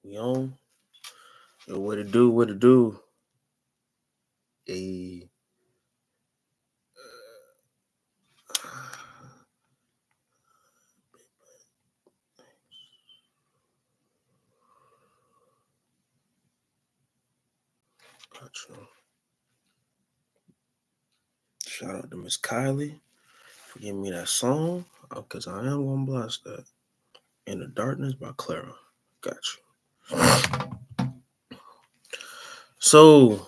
We on? Yo, what it do? What it do? A gotcha. Shout out to Miss Kylie for giving me that song, because I am gonna blast that. In the Darkness by Clara. Gotcha. So,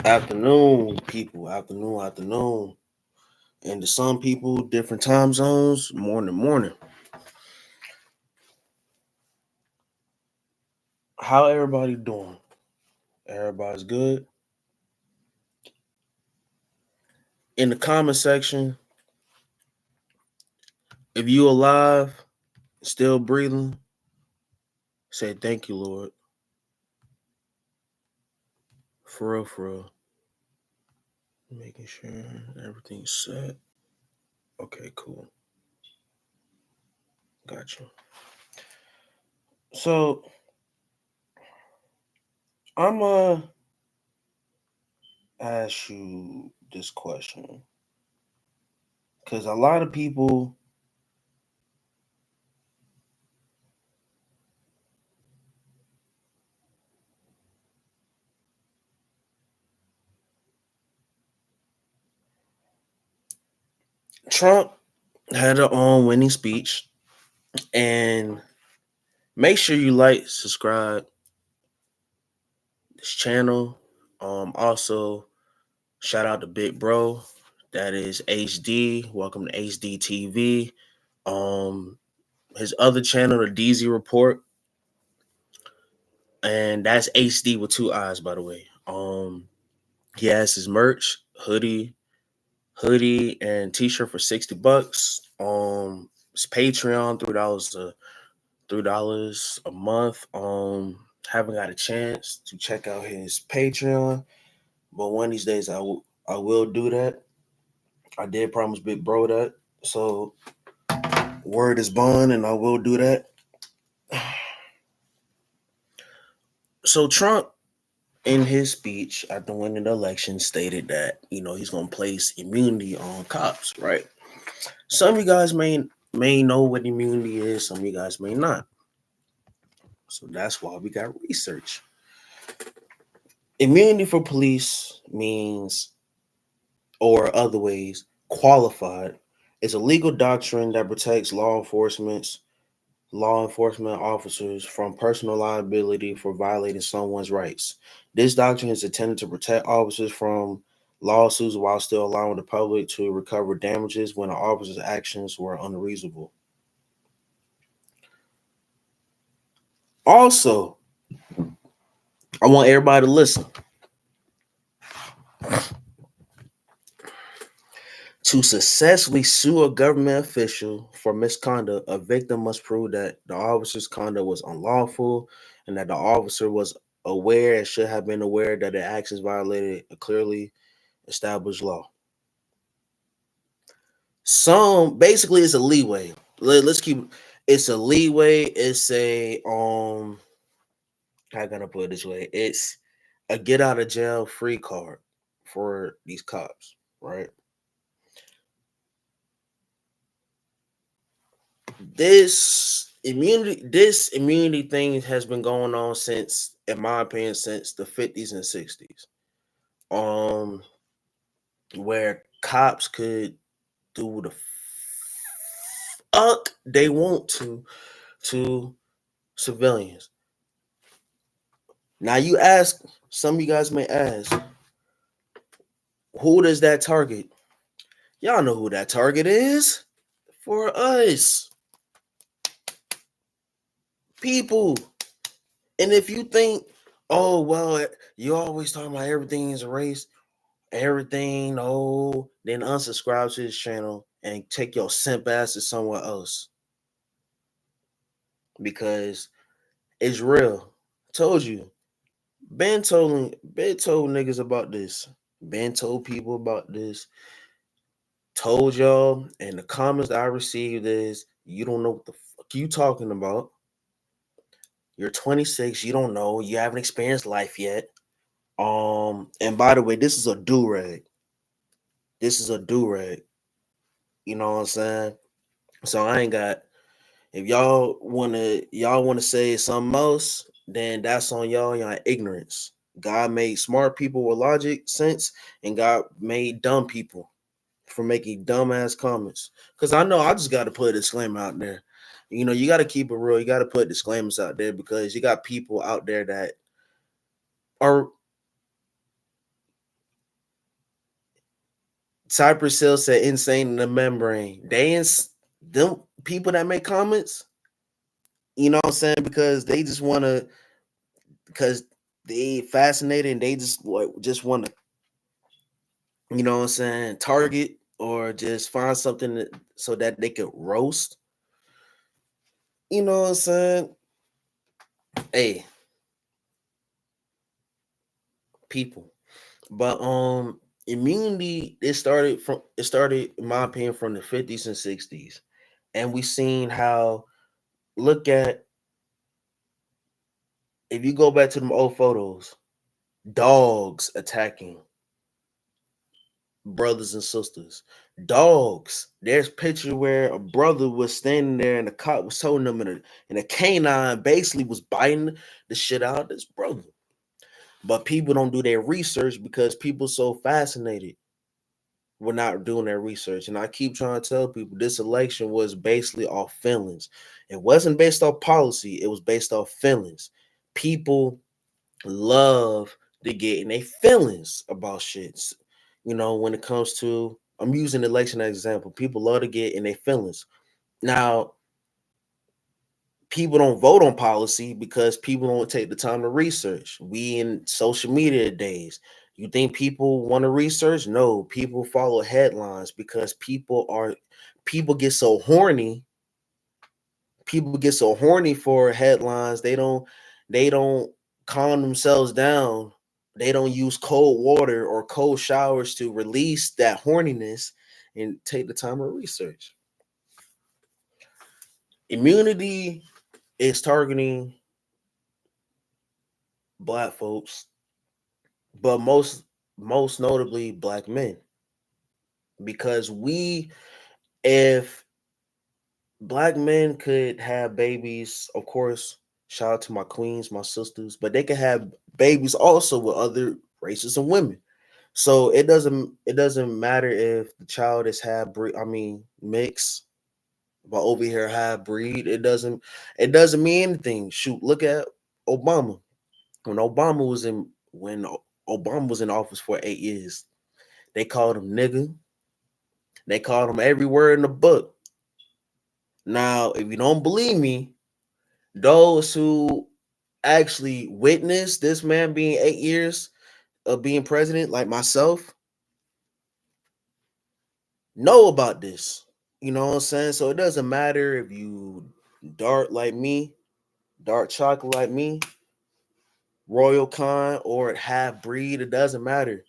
afternoon, people. Afternoon. And to some people, different time zones, morning. How everybody doing? Everybody's good? In the comment section, if you alive, still breathing, say thank you, Lord. For real. Making sure everything's set. Okay, cool. Gotcha. So I'm ask you this question, because a lot of people Trump had an on winning speech, and make sure you like, subscribe this channel. Also shout out to Big Bro, that is HD. Welcome to HD TV. His other channel, the DZ Report, and that's HD with two eyes, by the way. He has his merch, hoodie and t-shirt for $60. His Patreon, $3 a month. Haven't got a chance to check out his Patreon, but one of these days I will do that. I did promise Big Bro that, so word is bond, and I will do that. So Trump, in his speech after winning the election, stated that he's gonna place immunity on cops. Right? Some of you guys may know what immunity is. Some of you guys may not. So that's why we got research. Immunity for police means, or other ways, qualified. It's a legal doctrine that protects law enforcement officers from personal liability for violating someone's rights. This doctrine is intended to protect officers from lawsuits while still allowing the public to recover damages when an officer's actions were unreasonable. Also, I want everybody to listen. To successfully sue a government official for misconduct, a victim must prove that the officer's conduct was unlawful and that the officer was aware and should have been aware that the actions violated a clearly established law. Basically it's a leeway. It's a leeway. It's a how can I put it this way? It's a get out of jail free card for these cops, right? This immunity thing has been going on since, in my opinion, since the 50s and 60s. Where cops could do the fuck they want to civilians. Now some of you guys may ask, who does that target? Y'all know who that target is. For us. People. And if you think, oh, well, you always talking about everything is a race, everything, then unsubscribe to this channel and take your simp ass to somewhere else. Because it's real. Told you. Ben told niggas about this. Ben told people about this. Told y'all, and the comments I received is, you don't know what the fuck you talking about. You're 26. You don't know. You haven't experienced life yet. And by the way, this is a do-rag. This is a do-rag. You know what I'm saying? So I ain't got. If y'all wanna say something else, then that's on y'all. Y'all ignorance. God made smart people with logic, sense, and God made dumb people for making dumbass comments. Because I know I just got to put a disclaimer out there. You know, you got to keep it real. You got to put disclaimers out there because you got people out there that are. Cypress Hill said insane in the membrane. Them people that make comments, you know what I'm saying? Because they just want to, because they fascinated and they just want to, you know what I'm saying, target or just find something so that they could roast. You know what I'm saying? Hey, people. But immunity, it started in my opinion from the 50s and 60s. And we seen how, look at, if you go back to them old photos, dogs attacking brothers and sisters. Dogs. There's picture where a brother was standing there and the cop was holding him, and a canine basically was biting the shit out of this brother. But people don't do their research because people so fascinated. We're not doing their research. And I keep trying to tell people this election was basically off feelings. It wasn't based off policy, it was based off feelings. People love to get in their feelings about shits. You know, when it comes to, I'm using election as an example. People love to get in their feelings. Now, people don't vote on policy because people don't take the time to research. We in social media days. You think people want to research? No, people follow headlines because people get so horny. People get so horny for headlines. They don't calm themselves down. They don't use cold water or cold showers to release that horniness and take the time to research. Immunity is targeting black folks, but most notably black men, because if black men could have babies, of course, shout out to my queens, my sisters, but they could have babies also with other races and women. So it doesn't matter if the child is half breed, I mean mixed, but over here half breed. It doesn't mean anything. Shoot, look at Obama. When Obama was in office for 8 years, they called him nigga. They called him every word in the book. Now, if you don't believe me, those who actually witnessed this man being 8 years of being president, like myself, know about this. You know what I'm saying? So it doesn't matter if you dark like me, dark chocolate like me, royal kind, or half breed. It doesn't matter.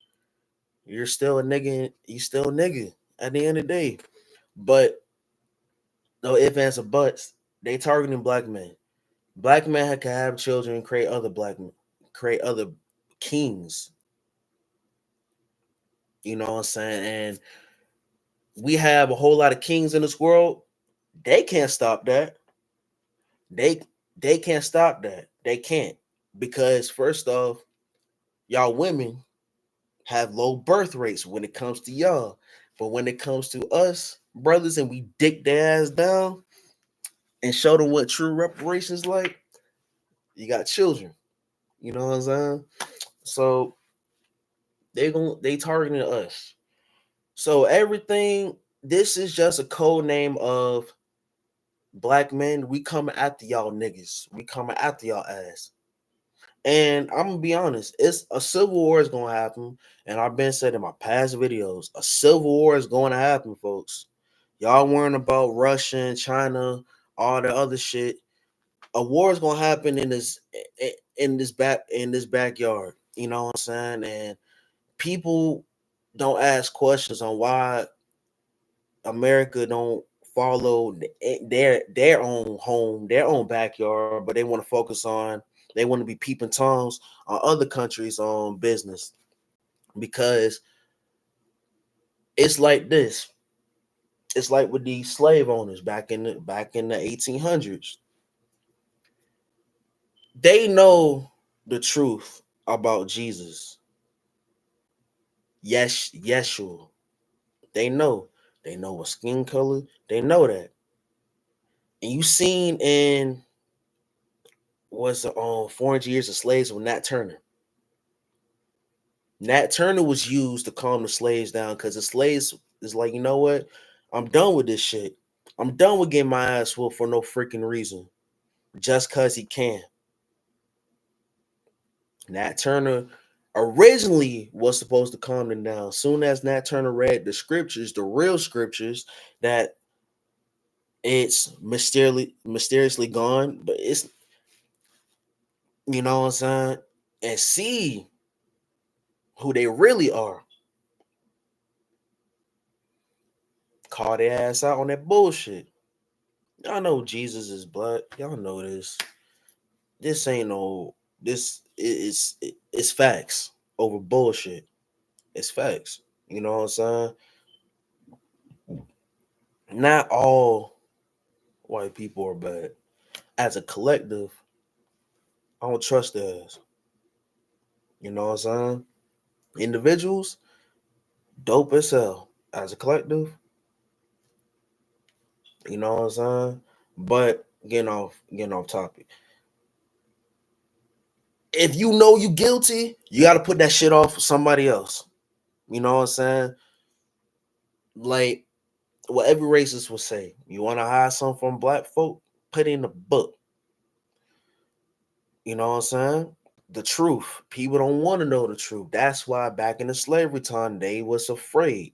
You're still a nigga. You still a nigga at the end of the day. But no ifs, ands, or buts. They targeting black men. Black men can have children, create other black men, create other kings. You know what I'm saying? And we have a whole lot of kings in this world. They can't stop that. They they can't stop that. They can't. Because first off, y'all women have low birth rates when it comes to y'all. But when it comes to us, brothers, and we dick their ass down and show them what true reparations like, you got children. You know what I'm saying? So they targeting us. So everything, this is just a code name of black men. We coming after y'all niggas. We coming after y'all ass. And I'm gonna be honest, it's a civil war is gonna happen. And I've been said in my past videos, a civil war is going to happen, folks. Y'all worrying about Russia and China, all the other shit. A war is gonna happen in this backyard. You know what I'm saying? And people don't ask questions on why America don't follow their own home, their own backyard, but they want to focus on, they want to be peeping toms on other countries' business, because it's like this. It's like with these slave owners back in the 1800s. They know the truth about Jesus. Yes, Yeshua. They know. They know what skin color. They know that. And you seen in what's the 400 years of slaves with Nat Turner. Nat Turner was used to calm the slaves down, because the slaves is like, you know what? I'm done with this shit. I'm done with getting my ass whooped for no freaking reason, just because he can. Nat Turner originally was supposed to calm them down. Soon as Nat Turner read the scriptures, the real scriptures, that it's mysteriously gone, but it's, you know what I'm saying, and see who they really are. Call their ass out on that bullshit. Y'all know Jesus is blood. Y'all know this. This ain't no. This is it's facts over bullshit. It's facts. You know what I'm saying? Not all white people are bad. As a collective, I don't trust theirs. You know what I'm saying? Individuals, dope as hell. As a collective, you know what I'm saying? But getting off topic. If you know you guilty, you got to put that shit off for somebody else. You know what I'm saying? Like what every racist will say. You want to hide something from black folk? Put it in the book. You know what I'm saying? The truth. People don't want to know the truth. That's why back in the slavery time, they was afraid.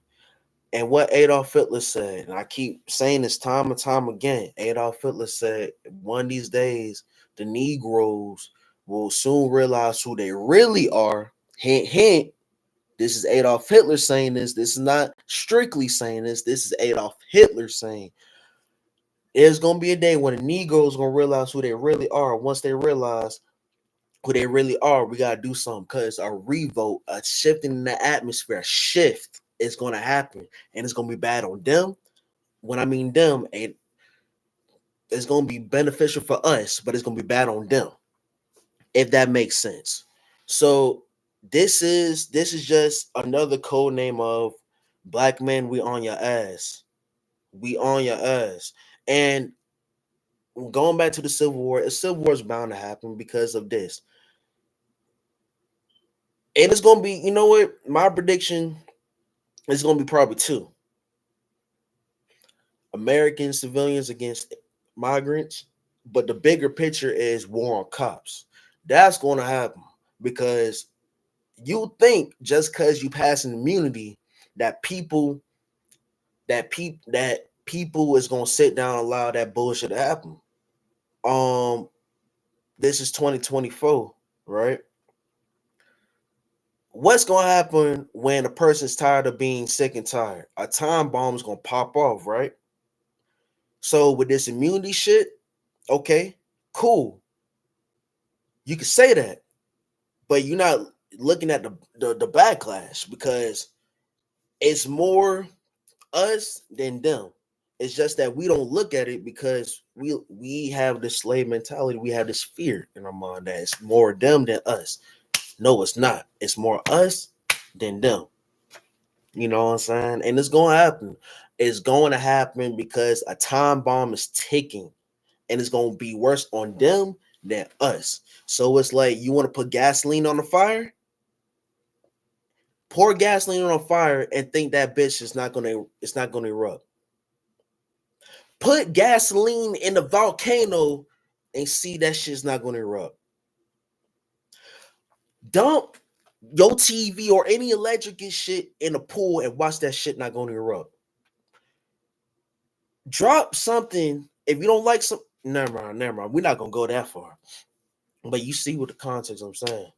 And what Adolf Hitler said, and I keep saying this time and time again, Adolf Hitler said, one of these days, the Negroes will soon realize who they really are. Hint, hint. This is Adolf Hitler saying this. This is not strictly saying this. This is Adolf Hitler saying. There's going to be a day when the Negroes going to realize who they really are. Once they realize who they really are, we got to do something, because a revolt, a shifting in the atmosphere, a shift is going to happen, and it's going to be bad on them. When I mean them, it's going to be beneficial for us, but it's going to be bad on them, if that makes sense. So this is just another code name of black men. We on your ass. We on your ass. And going back to the Civil War, a Civil War is bound to happen because of this. And it's going to be, you know what? My prediction is going to be probably two. American civilians against migrants. But the bigger picture is war on cops. That's going to happen, because you think just because you pass an immunity that people is going to sit down and allow that bullshit to happen. This is 2024, right? What's gonna happen when a person's tired of being sick and tired? A time bomb is gonna pop off, right? So with this immunity shit, okay, cool. You can say that, but you're not looking at the backlash, because it's more us than them. It's just that we don't look at it, because we have this slave mentality. We have this fear in our mind that it's more them than us. No, it's not. It's more us than them. You know what I'm saying? And it's going to happen. It's going to happen because a time bomb is ticking, and it's going to be worse on them than us. So it's like, you want to put gasoline on the fire? Pour gasoline on a fire and think that bitch is not going to, it's not going to erupt. Put gasoline in the volcano and see that shit's not going to erupt. Dump your TV or any electric and shit in the pool and watch that shit not going to erupt. Drop something. If you don't like some, never mind. We're not going to go that far. But you see what the context I'm saying.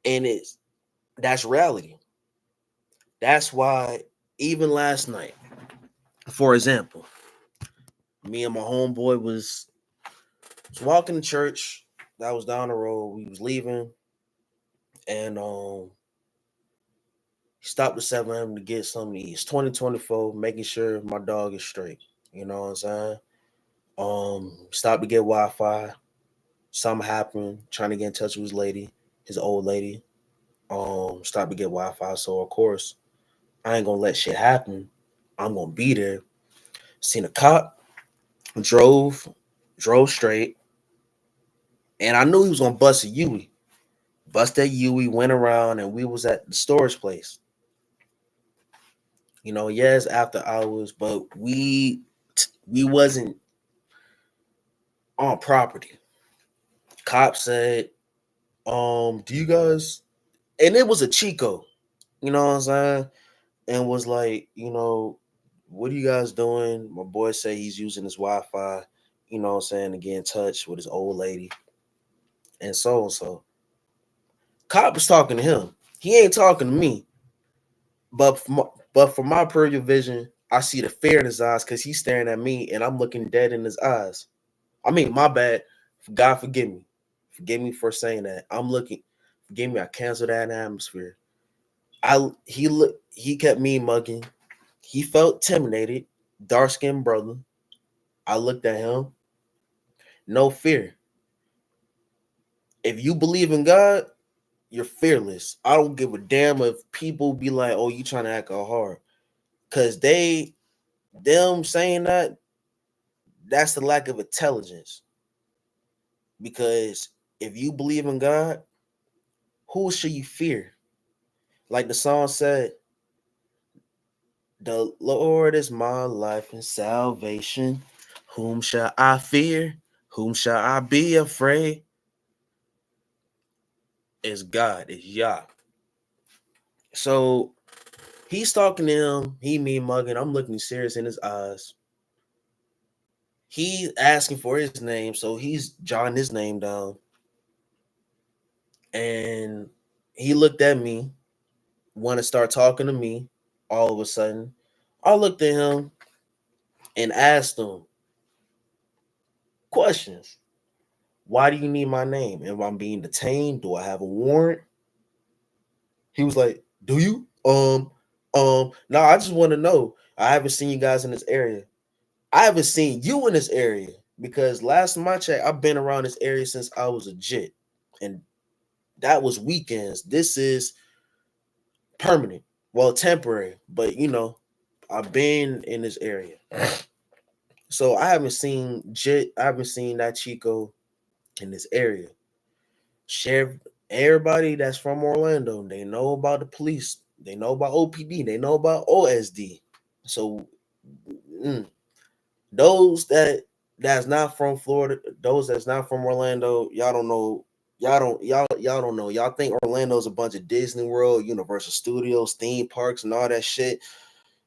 And that's reality. That's why even last night, For example, me and my homeboy was walking to church. That was down the road. We was leaving, and he stopped at 7 to get something to eat. It's 2024, making sure my dog is straight. You know what I'm saying? Stopped to get Wi-Fi. Something happened, trying to get in touch with his old lady. Stopped to get Wi-Fi. So of course, I ain't gonna let shit happen. I'm gonna be there. Seen a cop, drove, drove straight, and I knew he was gonna bust a Yui. Bust that Yui, went around, and we was at the storage place. Yes, after hours, but we wasn't on property. Cop said, do you guys, and it was a Chico, you know what I'm saying? And was like, what are you guys doing? My boy said he's using his Wi-Fi, you know what I'm saying, to get in touch with his old lady. And so. Cop was talking to him. He ain't talking to me. But from my peripheral vision, I see the fear in his eyes because he's staring at me and I'm looking dead in his eyes. I mean, my bad. God forgive me. Forgive me for saying that. I'm looking. Forgive me. I canceled that atmosphere. He kept me mugging. He felt intimidated. Dark skinned brother. I looked at him. No fear. If you believe in God, you're fearless. I don't give a damn if people be like, "Oh, you trying to act all hard," because them saying that's the lack of intelligence. Because if you believe in God, who should you fear? Like the song said, "The Lord is my life and salvation. Whom shall I fear? Whom shall I be afraid?" It's God. It's Yah. So he's talking to him. He me mugging. I'm looking serious in his eyes. He's asking for his name, so he's jotting his name down. And he looked at me, want to start talking to me. All of a sudden, I looked at him and asked him questions. Why do you need my name? Am I being detained? Do I have a warrant? He was like, "Do you? No, I just want to know. I haven't seen you guys in this area. I haven't seen you in this area because last time I checked, I've been around this area since I was a jit, and that was weekends. This is permanent, well, temporary, but I've been in this area, so I haven't seen jit. I haven't seen that Chico in this area. Sheriff, everybody that's from Orlando, they know about the police. They know about OPD. They know about OSD. So mm, those that's not from Florida, those that's not from Orlando, y'all don't know. Y'all don't know. Y'all think Orlando's a bunch of Disney World, Universal Studios, theme parks, and all that shit.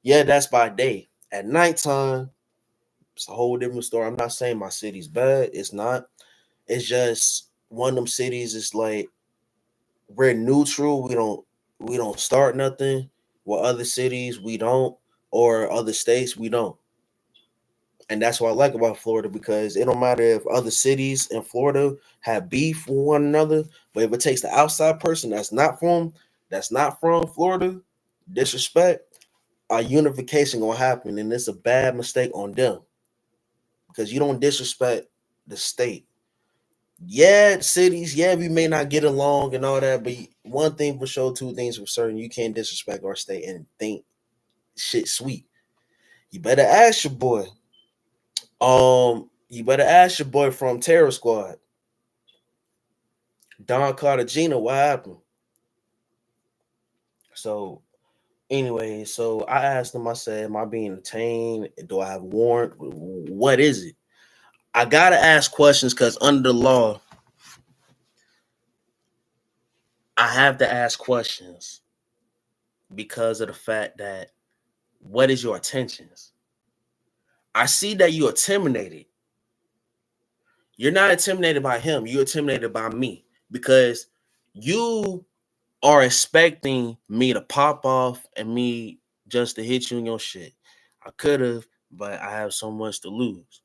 Yeah, that's by day. At nighttime, it's a whole different story. I'm not saying my city's bad. It's not. It's just one of them cities is like we're neutral. We don't start nothing. While other cities we don't, or other states we don't. And that's what I like about Florida because it don't matter if other cities in Florida have beef with one another, but if it takes the outside person that's not from Florida, disrespect, a unification gonna happen, and it's a bad mistake on them because you don't disrespect the state. Yeah, cities, yeah, we may not get along and all that, but one thing for sure, two things for certain, you can't disrespect our state and think shit sweet. You better ask your boy. You better ask your boy from Terror Squad, Don Cartagena, what happened. So anyway, so I asked him, I said, am I being detained? Do I have a warrant? What is it? I gotta ask questions because under the law, I have to ask questions because of the fact that what is your intentions? I see that you're intimidated. You're not intimidated by him, you're intimidated by me because you are expecting me to pop off and me just to hit you in your shit. I could have, but I have so much to lose.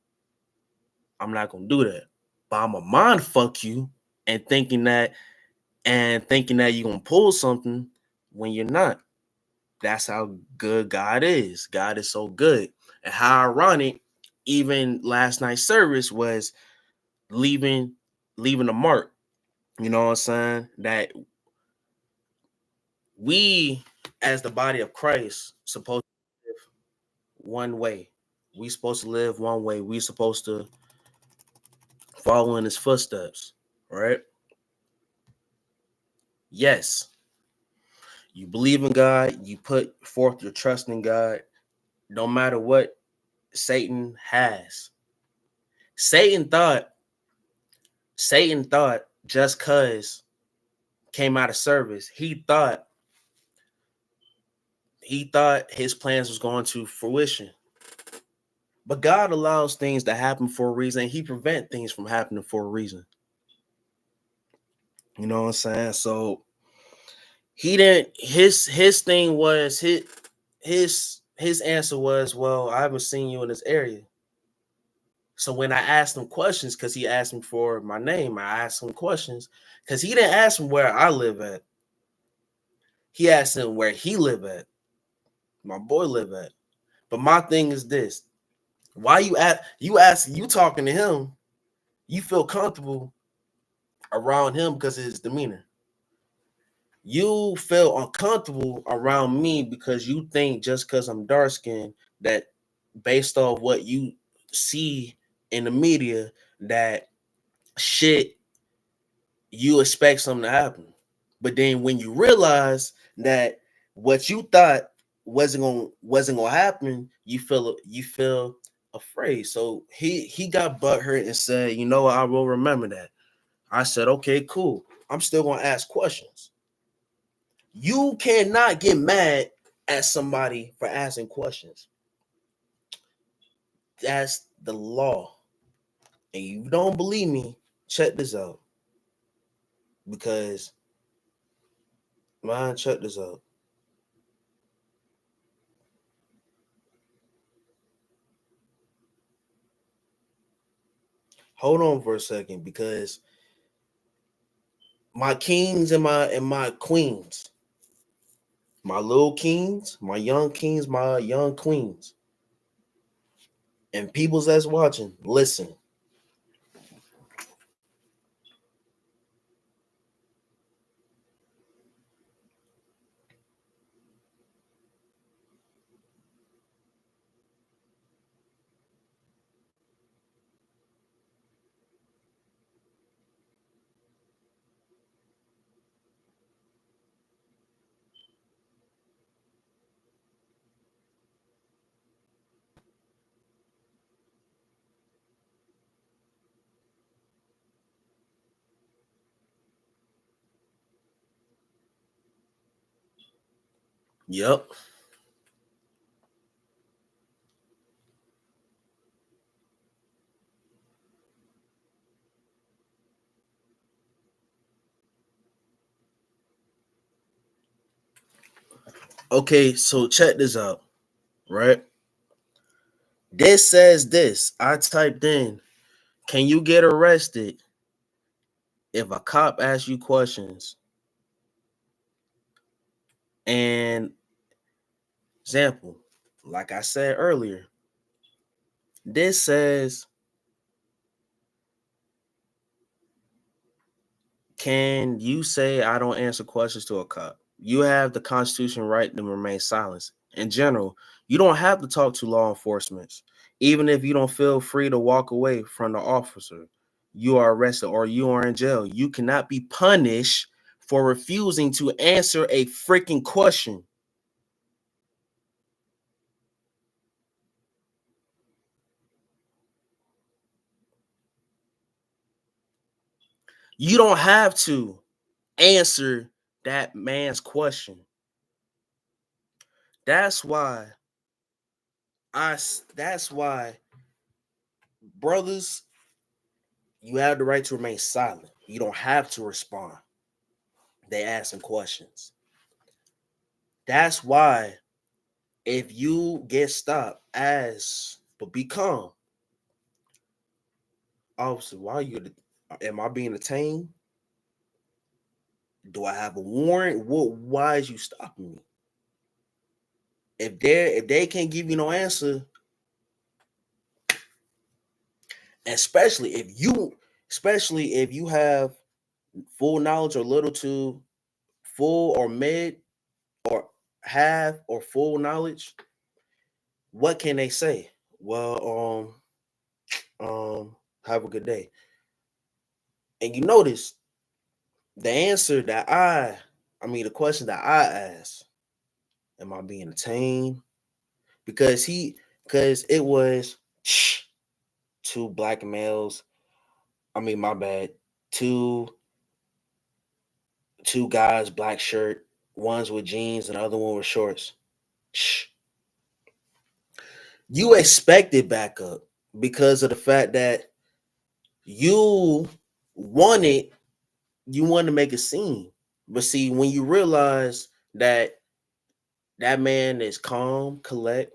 I'm not gonna do that. But I'm a mind fuck you and thinking that you're gonna pull something when you're not. That's how good God is. God is so good. And how ironic, even last night's service was leaving a mark. You know what I'm saying? That we, as the body of Christ, supposed to live one way. We supposed to live one way. We supposed to follow in his footsteps, right? Yes, you believe in God, you put forth your trust in God, no matter what Satan has. Satan thought, just cause came out of service, he thought his plans was going to fruition. But God allows things to happen for a reason. He prevent things from happening for a reason. You know what I'm saying? So he didn't. His thing was his answer was, well, I haven't seen you in this area. So when I asked him questions, because he asked me for my name, I asked him questions because he didn't ask him where I live at. He asked him where he live at. My boy live at. But my thing is this: why you talking to him? You feel comfortable around him because of his demeanor. You feel uncomfortable around me because you think just because I'm dark skinned that based off what you see in the media that shit you expect something to happen. But then when you realize that what you thought wasn't gonna happen, you feel afraid. So he got butthurt and said, you know what, I will remember that. I said, okay, cool. I'm still gonna ask questions. You cannot get mad at somebody for asking questions. That's the law. And you don't believe me, check this out. Because man, check this out. Hold on for a second, because my kings and my queens, my little kings, my young queens, and peoples that's watching, listen. Yep. Okay, so check this out, right? This says this. I typed in, can you get arrested if a cop asks you questions? And example, like I said earlier, this says, can you say I don't answer questions to a cop? You have the constitutional right to remain silent. In general, you don't have to talk to law enforcement. Even if you don't feel free to walk away from the officer, you are arrested or you are in jail. You cannot be punished for refusing to answer a freaking question. You don't have to answer that man's question. That's why that's why brothers, you have the right to remain silent. You don't have to respond. They asking questions. That's why If you get stopped, ask, but be calm. Officer, why you? Am I being detained? Do I have a warrant? What? Why is you stopping me? If they can't give you no answer, especially if you have full knowledge or little to full or mid or half or full knowledge, what can they say? Well, have a good day. And you notice the answer that the question that I asked, am I being detained? Because it was two black males. My bad. Two guys, black shirt, one's with jeans and the other one with shorts. Shh. You expected backup because of the fact that you wanted you wanted to make a scene. But see, when you realize that that man is calm, collect,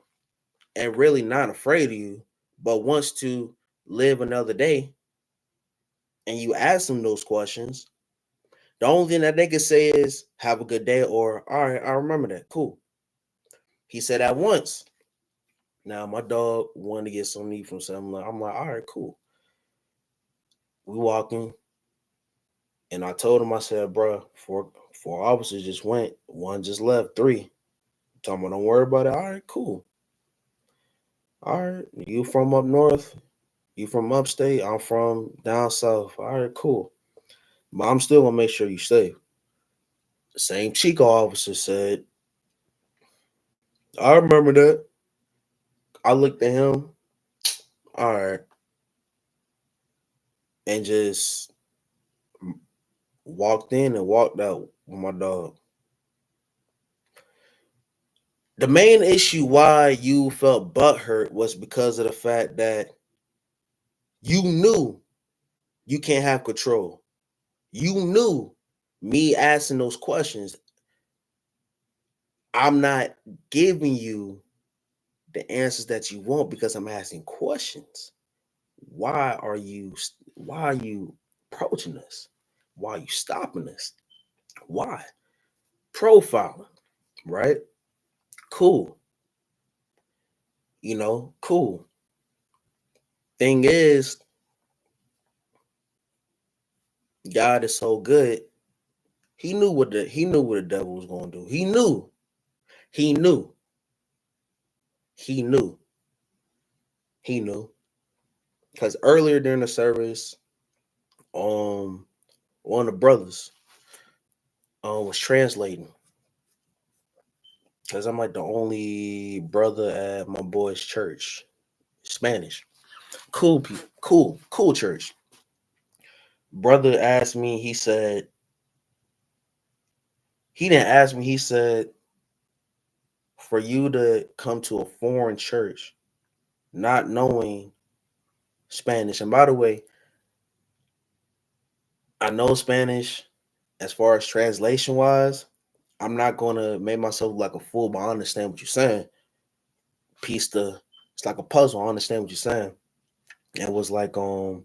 and really not afraid of you, but wants to live another day, and you ask him those questions, the only thing that they can say is have a good day or all right, I remember that. Cool. He said that once. Now my dog wanted to get something to eat from something. I'm like, all right, cool. We walking, and I told him, I said, bro, four officers just went, one just left, three. Talking about, don't worry about it. All right, cool. All right, you from up north? You from upstate? I'm from down south. All right, cool. But I'm still gonna make sure you safe. The same Chico officer said, I remember that. I looked at him, all right, and just walked in and walked out with my dog. The main issue why you felt butthurt was because of the fact that you knew you can't have control. You knew me asking those questions, I'm not giving you the answers that you want because I'm asking questions. Why are you approaching us? Why are you stopping us? Why? Profiling, right? Cool. Cool. Thing is, God is so good. He knew what the devil was going to do. He knew. He knew. He knew. He knew. Because earlier during the service, one of the brothers was translating. Because I'm like the only brother at my boy's church. Spanish. Cool people. Cool church. Brother asked me, he didn't ask me, he said, for you to come to a foreign church, not knowing Spanish. And by the way, I know Spanish as far as translation wise. I'm not gonna make myself like a fool, but I understand what you're saying. It's like a puzzle. I understand what you're saying. It was like you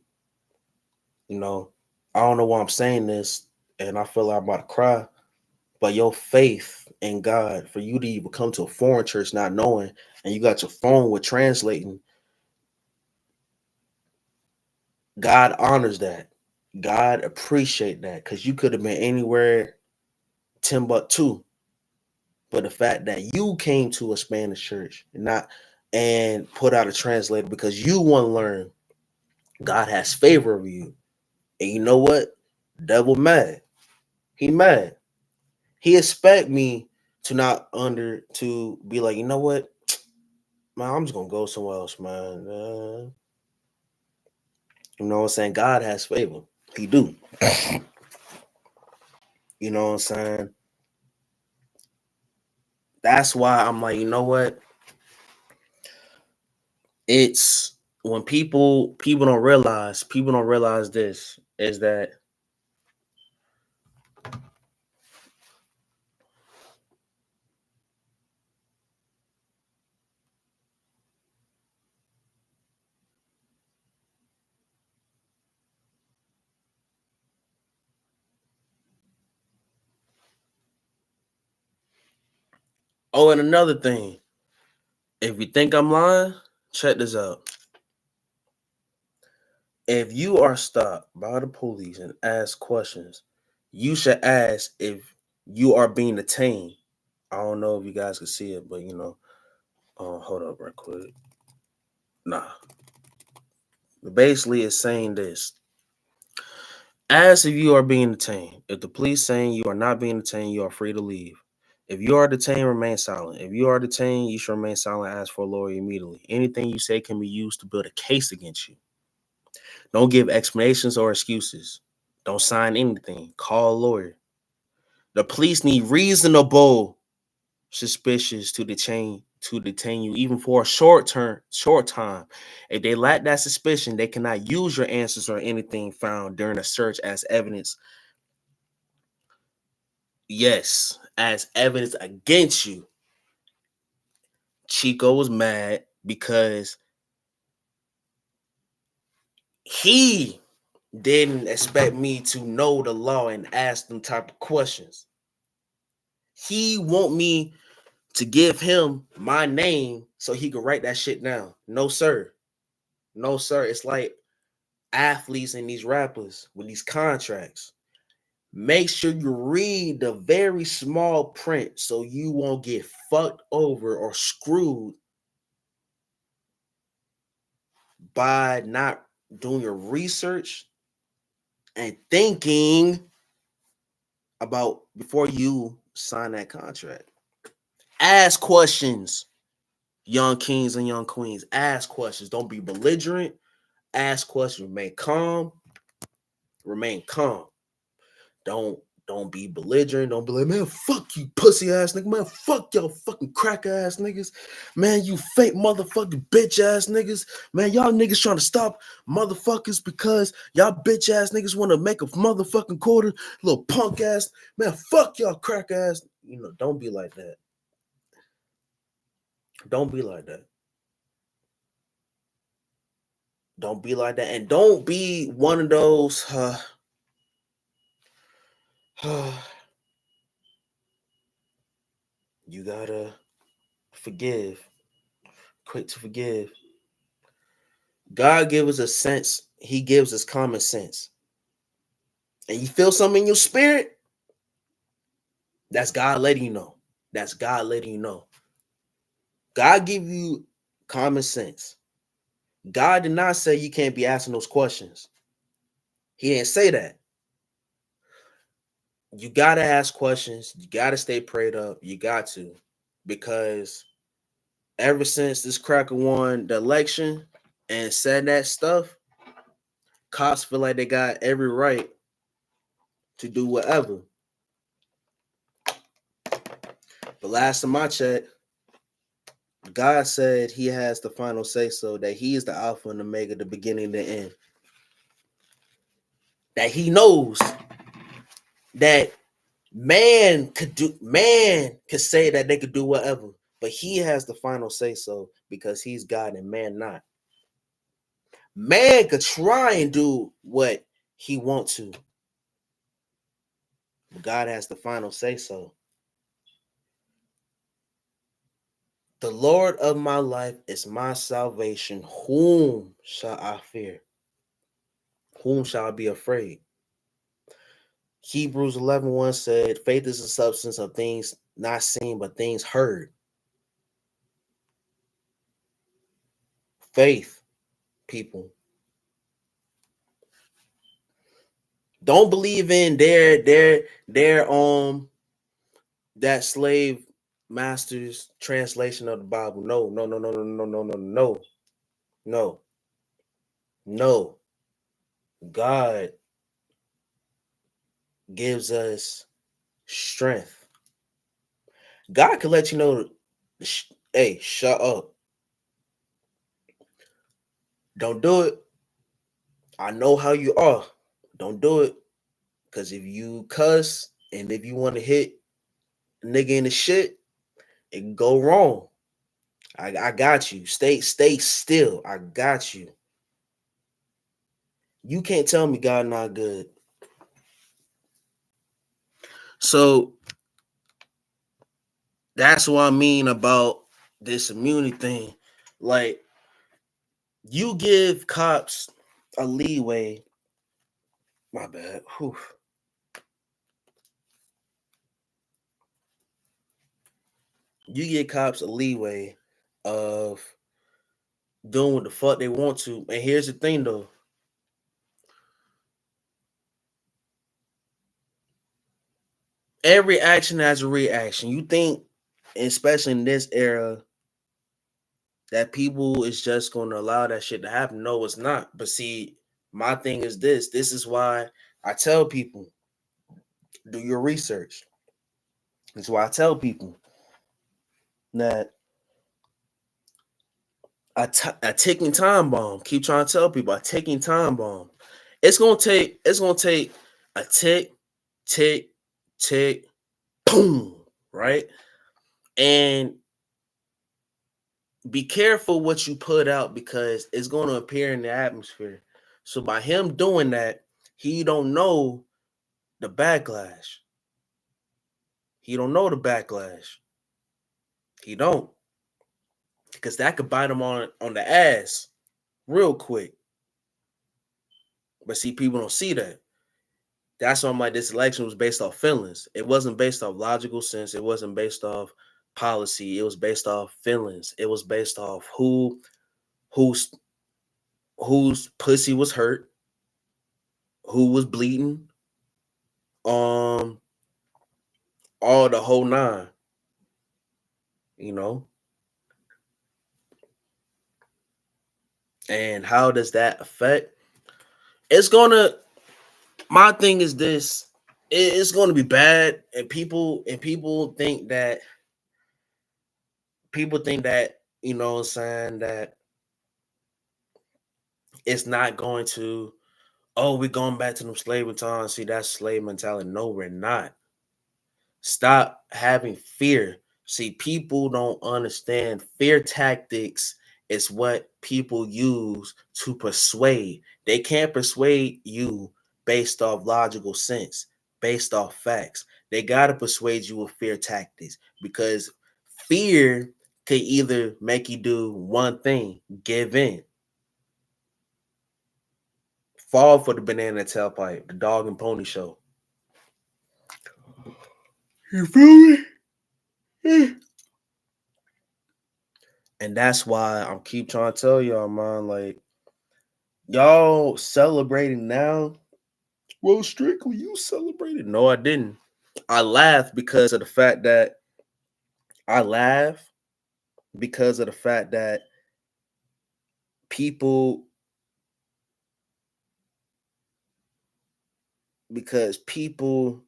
know, I don't know why I'm saying this, and I feel like I'm about to cry. But your faith in God, for you to even come to a foreign church not knowing, and you got your phone with translating, God honors that. God appreciate that because you could have been anywhere Timbuktu, but the fact that you came to a Spanish church and put out a translator because you want to learn, God has favor of you. And you know what? Devil mad. He mad. He expect me to be like, you know what? Man, I'm just gonna go somewhere else, man. You know what I'm saying? God has favor. He do. You know what I'm saying? That's why I'm like, you know what? It's when people don't realize this is that Oh, and another thing. If you think I'm lying, check this out. If you are stopped by the police and asked questions, you should ask if you are being detained. I don't know if you guys can see it, but hold up right quick. Nah. Basically, it's saying this. Ask if you are being detained. If the police saying you are not being detained, you are free to leave. If you are detained, remain silent. If you are detained, you should remain silent. Ask for a lawyer immediately. Anything you say can be used to build a case against you. Don't give explanations or excuses. Don't sign anything. Call a lawyer. The police need reasonable suspicions to detain you, even for a short time. If they lack that suspicion, they cannot use your answers or anything found during a search as evidence. Yes, as evidence against you. Chico was mad because he didn't expect me to know the law and ask them type of questions. He want me to give him my name so he could write that shit down. No, sir. No, sir. It's like athletes and these rappers with these contracts. Make sure you read the very small print so you won't get fucked over or screwed by not doing your research and thinking about before you sign that contract. Ask questions, young kings and young queens. Ask questions. Don't be belligerent. Ask questions. Remain calm. Remain calm. Don't be belligerent. Don't be like, man, fuck you, pussy ass nigga. Man, fuck y'all fucking crack ass niggas. Man, you fake motherfucking bitch ass niggas. Man, y'all niggas trying to stop motherfuckers because y'all bitch ass niggas want to make a motherfucking quarter. Little punk ass. Man, fuck y'all crack ass. Don't be like that. Don't be like that. Don't be like that. And don't be one of those you gotta forgive. Quick to forgive. God gives us a sense. He gives us common sense. And you feel something in your spirit, that's God letting you know. That's God letting you know. God give you common sense. God did not say you can't be asking those questions. He didn't say that. You got to ask questions. You got to stay prayed up. You got to. Because ever since this cracker won the election and said that stuff, cops feel like they got every right to do whatever. But last time I checked, God said he has the final say so, that he is the Alpha and Omega, the beginning and the end. That he knows that man could say that they could do whatever, but he has the final say so because he's God and man not. Man could try and do what he wants to, but God has the final say so. The Lord of my life is my salvation. Whom shall I fear? Whom shall I be afraid? Hebrews 11:1 said, faith is the substance of things not seen, but things heard. Faith, people. Don't believe in their that slave master's translation of the Bible. No, no, no, no, no, no, no, no, no, no, no. God gives us strength. God can let you know, hey, shut up. Don't do it. I know how you are. Don't do it. Because if you cuss and if you want to hit a nigga in the shit, it can go wrong. I got you. Stay still. I got you. You can't tell me God not good. So That's what I mean about this immunity thing. Like, you give cops a leeway. My bad. Whew. You give cops a leeway of doing what the fuck they want to. And here's the thing though. Every action has a reaction. You think, especially in this era, that people is just going to allow that shit to happen? No, it's not. But see, my thing is this. This is why I tell people, do your research. That's why I tell people that a ticking time bomb. Keep trying to tell people a ticking time bomb. It's gonna take a tick, tick, tick, boom, right? And be careful what you put out because it's going to appear in the atmosphere. So by him doing that, he don't know the backlash. He don't know the backlash. He don't, because that could bite him on the ass real quick. But see, people don't see that. That's why I'm like, this election was based off feelings. It wasn't based off logical sense. It wasn't based off policy. It was based off feelings. It was based off whose whose pussy was hurt, who was bleeding, um, all the whole nine, you know. And how does that affect? It's gonna. My thing is this. It's gonna be bad, and people think that you know what I'm saying, that it's not going to. Oh, we're going back to them slavery times. See, that's slave mentality. No, we're not. Stop having fear. See, people don't understand fear tactics is what people use to persuade. They can't persuade you based off logical sense, based off facts. They got to persuade you with fear tactics because fear could either make you do one thing, give in, fall for the banana tailpipe, the dog and pony show. You feel me? And that's why I'm keep trying to tell y'all, man, like, y'all celebrating now. Well, strictly, you celebrated. No, I didn't. I laughed because of the fact that I laugh because of the fact that people, because people,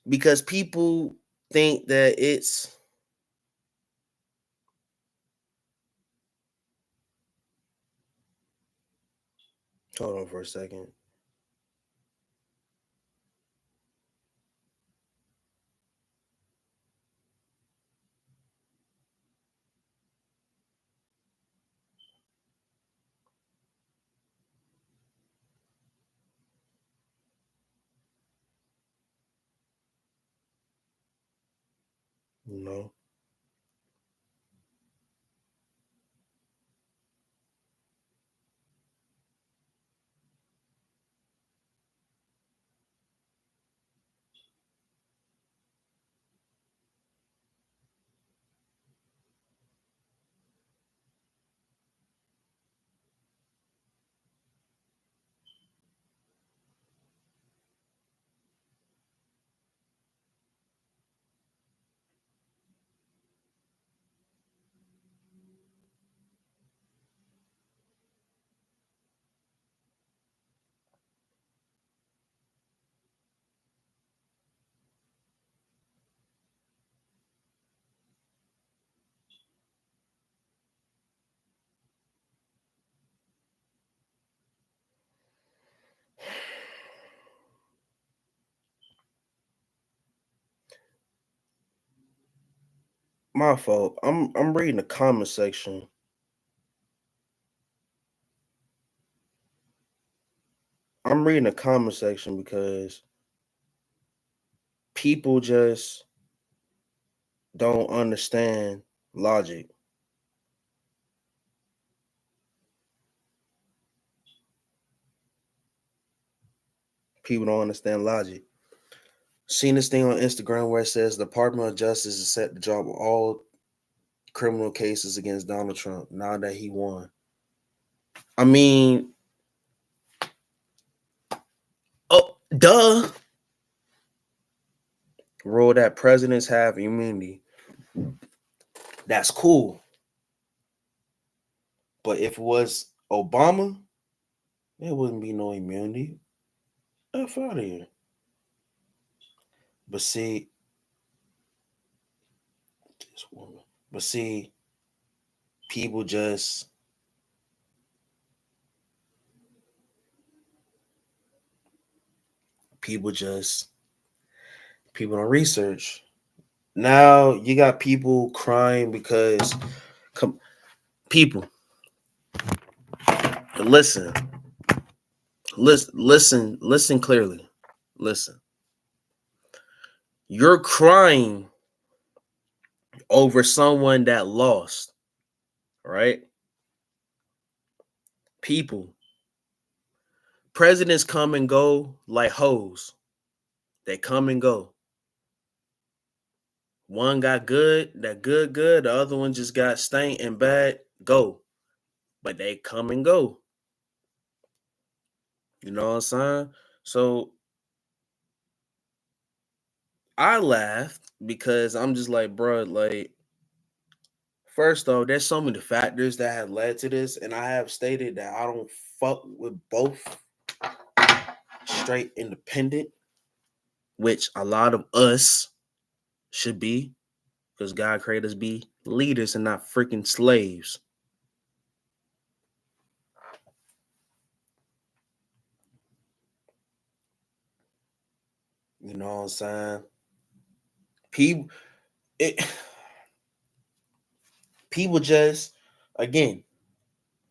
because people think that it's, hold on for a second. You know, my fault. I'm reading the comment section. I'm reading the comment section because people just don't understand logic. People don't understand logic. Seen this thing on Instagram where it says the Department of Justice is set to drop all criminal cases against Donald Trump now that he won. I mean, oh, duh. Rule that presidents have immunity. That's cool. But if it was Obama, there wouldn't be no immunity. F out of here. But see, this woman. But see, people just people just people don't research. Now you got people crying because people listen, listen clearly. Listen. You're crying over someone that lost, right? People. Presidents come and go like hoes. They come and go. One got good, that good. The other one just got stank and bad. Go. But they come and go. You know what I'm saying? So I laughed because I'm just like, bro, like, first off, there's so many factors that have led to this, and I have stated that I don't fuck with both straight independent, which a lot of us should be, because God created us be leaders and not freaking slaves. You know what I'm saying? People, it, people just, again,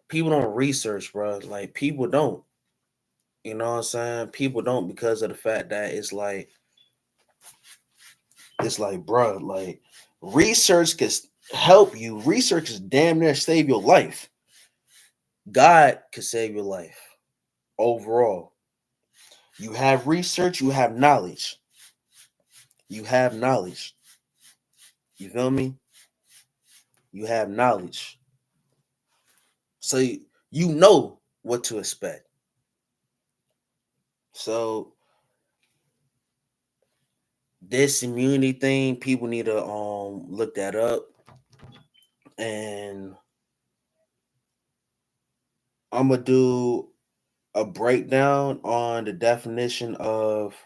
people don't research, bro. Like people don't. You know what I'm saying? People don't because of the fact that it's like, bro, like research can help you. Research is damn near save your life. God can save your life overall. You have research, you have knowledge. You have knowledge. You feel me? You have knowledge. So you know what to expect. So this immunity thing, people need to look that up. And I'm gonna do a breakdown on the definition of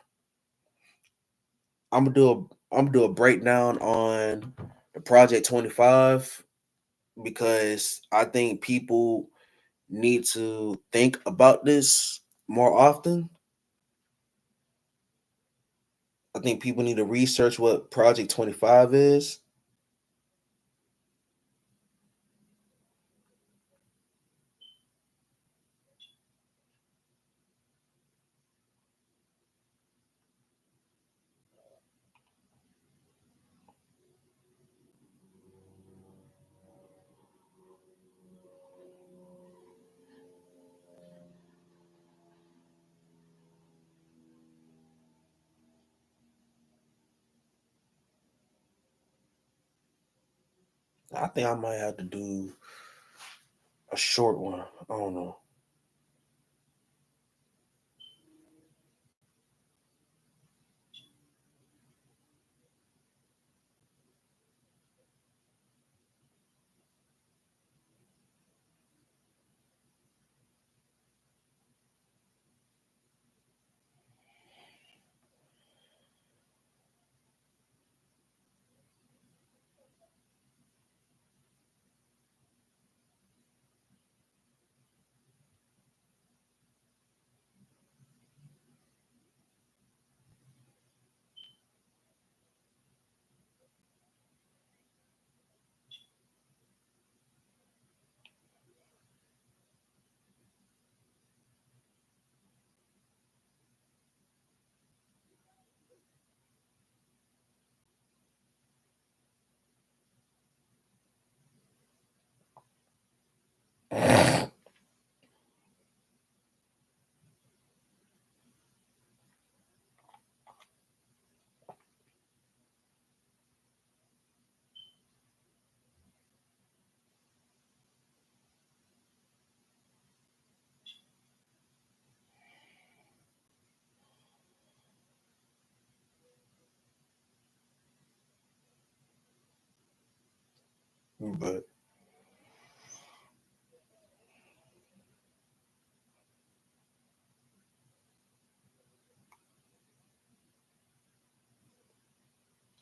I'm gonna do a breakdown on the Project 25 because I think people need to think about this more often. I think people need to research what Project 25 is. I think I might have to do a short one. I don't know. But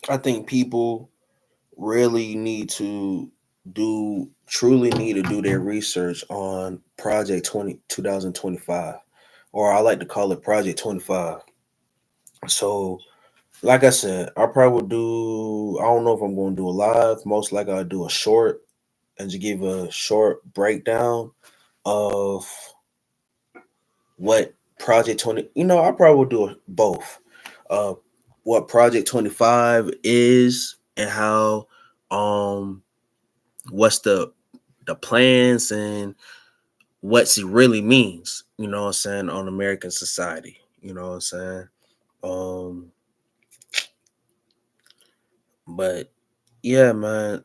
I think people really need to truly need to do their research on Project 2025, or I like to call it Project 25. So, like I said, I probably will do, I don't know if I'm going to do a live. Most likely I'll do a short and just give a short breakdown of what Project 20, I probably will do both. Uh, what Project 25 is and how, what's the plans and what's it really means, what I'm saying, on American society. You know what I'm saying? Um, but yeah, man,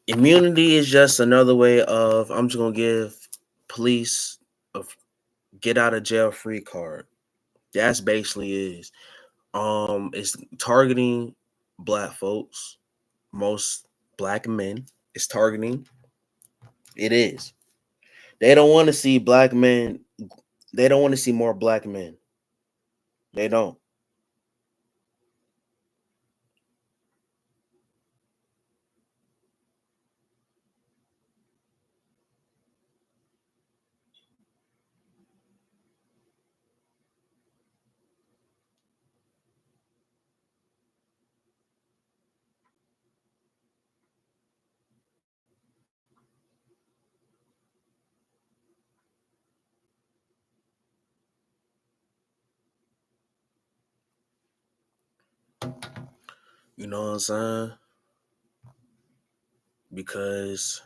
immunity is just another way of I'm just gonna give police a get out of jail free card. That's basically is. It's targeting black folks, most black men. It's targeting. It is. They don't want to see black men. They don't want to see more black men. They don't. You know what I'm saying? Because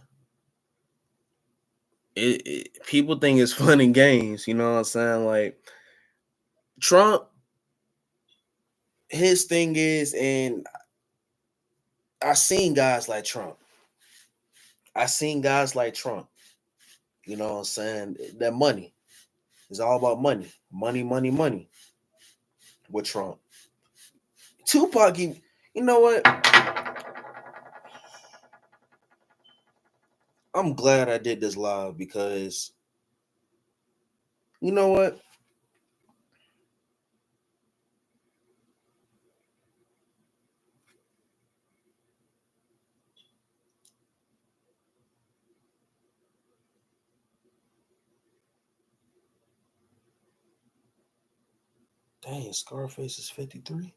people think it's fun and games. You know what I'm saying? Like Trump, his thing is, and I seen guys like Trump. I seen guys like Trump. You know what I'm saying? That money is all about money, money, money, money. With Trump, Tupac, you know what? I'm glad I did this live because you know what? Dang, Scarface is 53.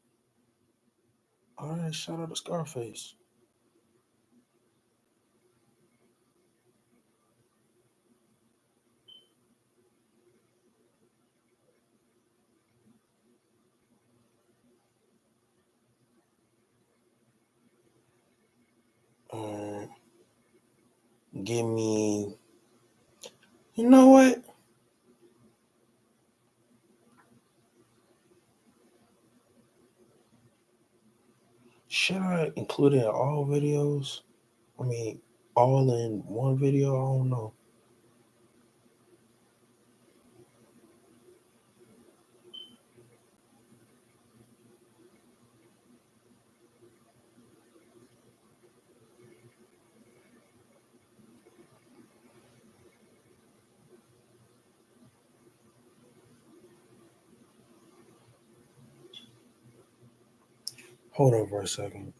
All right, shout out to Scarface. Uh, Give me, you know what? Should I include it in all videos? I mean, all in one video? I don't know. Hold on for a second.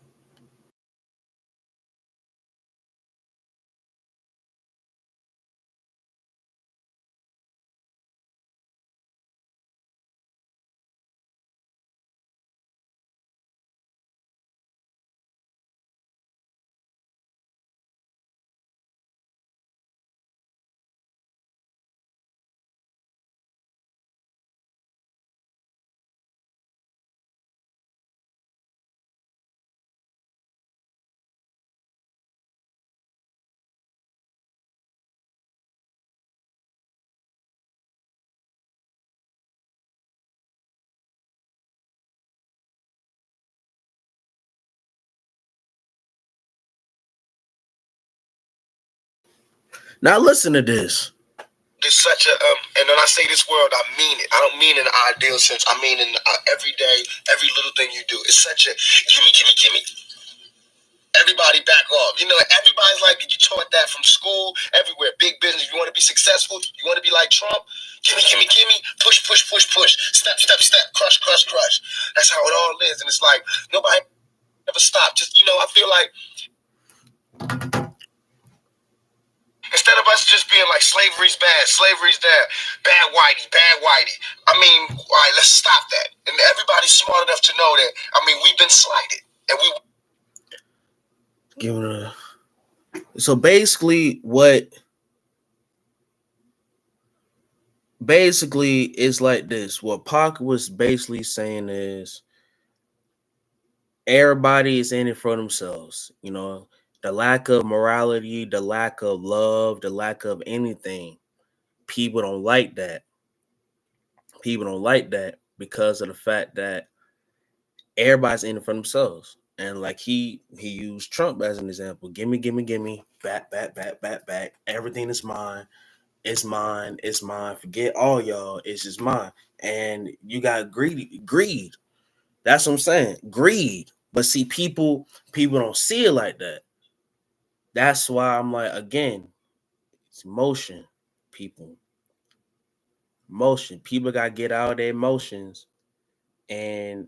Now listen to this. It's such a and when I say this word, I mean it. I don't mean in an ideal sense. I mean in every day, every little thing you do. It's such a gimme, gimme, gimme. everybody back off. Everybody's like, you taught that from school, everywhere. Big business. You want to be successful? You want to be like Trump? Gimme. Push. Step. Crush. That's how it all is. And it's like, nobody ever stop. Just, I feel like instead of us just being like slavery's bad, bad whitey. I mean, all right, let's stop that. And everybody's smart enough to know that, we've been slighted. And we giving a so basically it's like this. What Pac was basically saying is everybody is in it for themselves. The lack of morality, the lack of love, the lack of anything. People don't like that. People don't like that because of the fact that everybody's in it for themselves. And like he used Trump as an example. Gimme. Back. Everything is mine. It's mine. Forget all y'all. It's just mine. And you got greed. That's what I'm saying. Greed. But see, people don't see it like that. That's why I'm like, again, it's emotion, people. Emotion. People gotta get out of their emotions and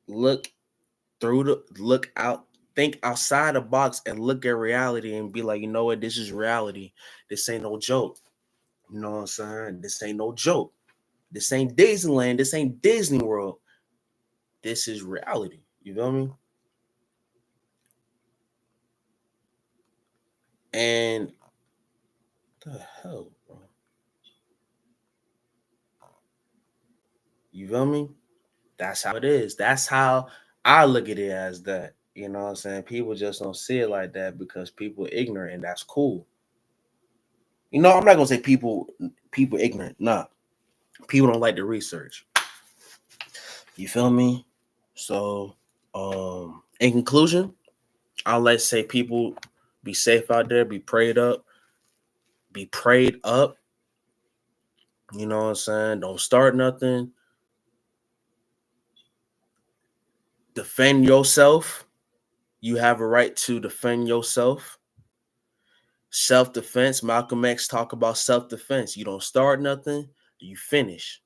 look think outside the box and look at reality and be like, you know what, this is reality. This ain't no joke. You know what I'm saying? This ain't no joke. This ain't Disneyland. This ain't Disney World. This is reality. You feel me? And the hell, bro? You feel me? That's how it is. That's how I look at it as that. You know what I'm saying? People just don't see it like that because people are ignorant, and that's cool. I'm not gonna say people ignorant. Nah. People don't like the research. You feel me? So, in conclusion, I'll let's say people be safe out there, be prayed up. You know what I'm saying? Don't start nothing. Defend yourself. You have a right to defend yourself. Self-defense. Malcolm X talk about self-defense. You don't start nothing, you finish.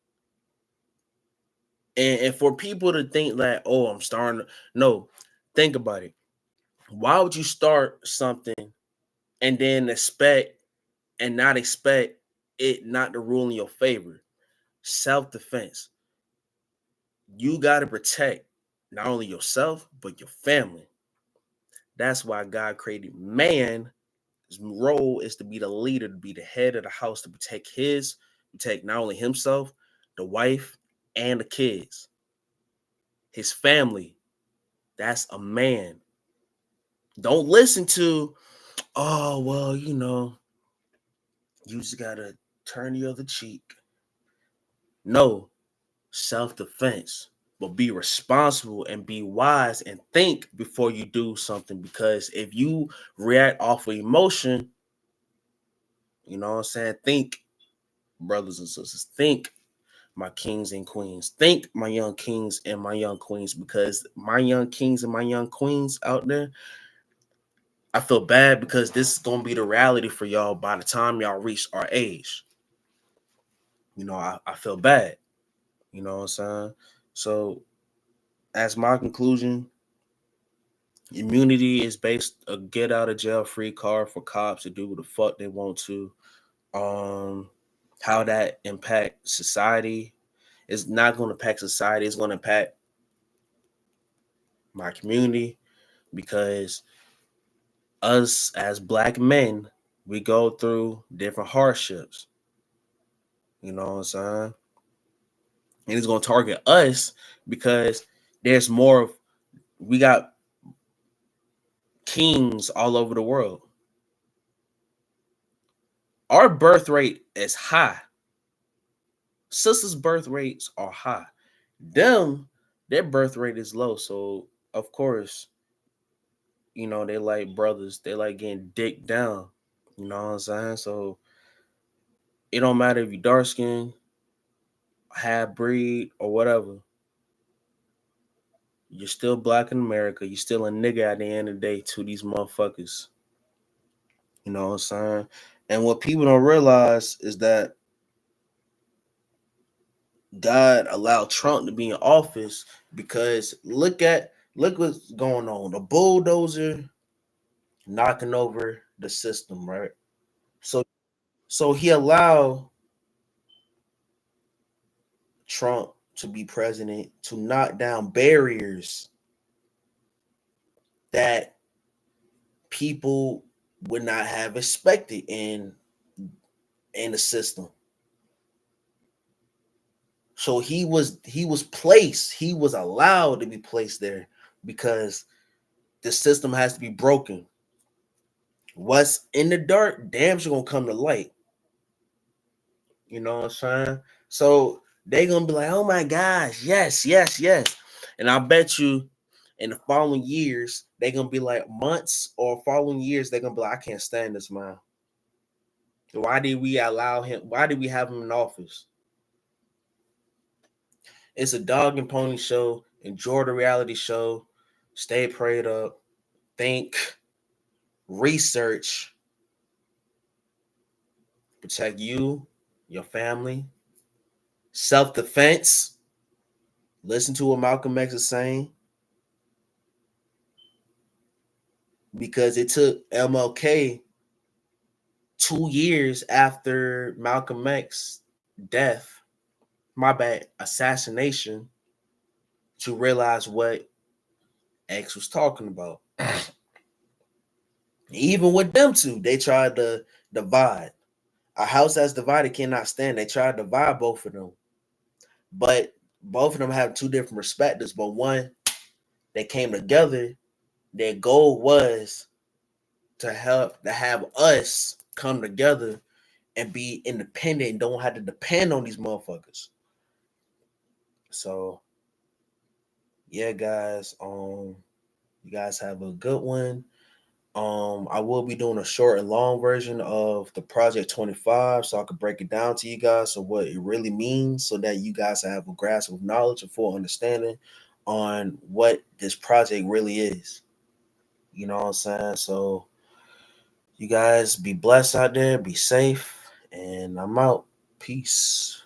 And for people to think like, oh, I'm starting. No, think about it. Why would you start something and then not expect it not to rule in your favor? Self-defense. You got to protect not only yourself, but your family. That's why God created man. His role is to be the leader, to be the head of the house, to protect not only himself, the wife, and the kids. His family. That's a man. Don't listen to, oh, well, you just got to turn the other cheek. No, self-defense. But be responsible and be wise and think before you do something. Because if you react off of emotion, you know what I'm saying? Think, brothers and sisters, think, my kings and queens. Think, my young kings and my young queens, because my young kings and my young queens out there, I feel bad because this is going to be the reality for y'all by the time y'all reach our age. I feel bad. You know what I'm saying? So, as my conclusion, immunity is based a get out of jail free card for cops to do what the fuck they want to. How that impact society is not going to impact society. It's going to impact my community because us as black men, we go through different hardships. You know what I'm saying? And it's going to target us because there's more of, we got kings all over the world. Our birth rate is high. Sisters' birth rates are high. Their birth rate is low. So, of course, they like brothers. They like getting dick down. You know what I'm saying? So, it don't matter if you dark skin, half breed, or whatever. You're still black in America. You're still a nigga at the end of the day to these motherfuckers. You know what I'm saying? And what people don't realize is that God allowed Trump to be in office because look what's going on. The bulldozer knocking over the system, right? So he allowed Trump to be president to knock down barriers that people would not have expected in the system. So he was allowed to be placed there because the system has to be broken. What's in the dark, damn sure gonna come to light. You know what I'm saying? So they gonna be like, oh my gosh, yes, yes, yes. And I bet you in the following years, they gonna be like months or following years, they're gonna be like, I can't stand this man. Why did we allow him? Why did we have him in office? It's a dog and pony show. Enjoy the reality show. Stay prayed up. Think. Research. Protect you, your family. Self-defense. Listen to what Malcolm X is saying. Because it took MLK 2 years after Malcolm X death, my bad, assassination, to realize what X was talking about. Even with them two, they tried to divide. A house that's divided cannot stand. They tried to divide both of them. But both of them have two different perspectives. But one, they came together. Their goal was to have us come together and be independent and don't have to depend on these motherfuckers. So yeah, guys, you guys have a good one. I will be doing a short and long version of the Project 25 so I could break it down to you guys so what it really means so that you guys have a grasp of knowledge, a full understanding on what this project really is. You know what I'm saying? So you guys be blessed out there, be safe, and I'm out. Peace.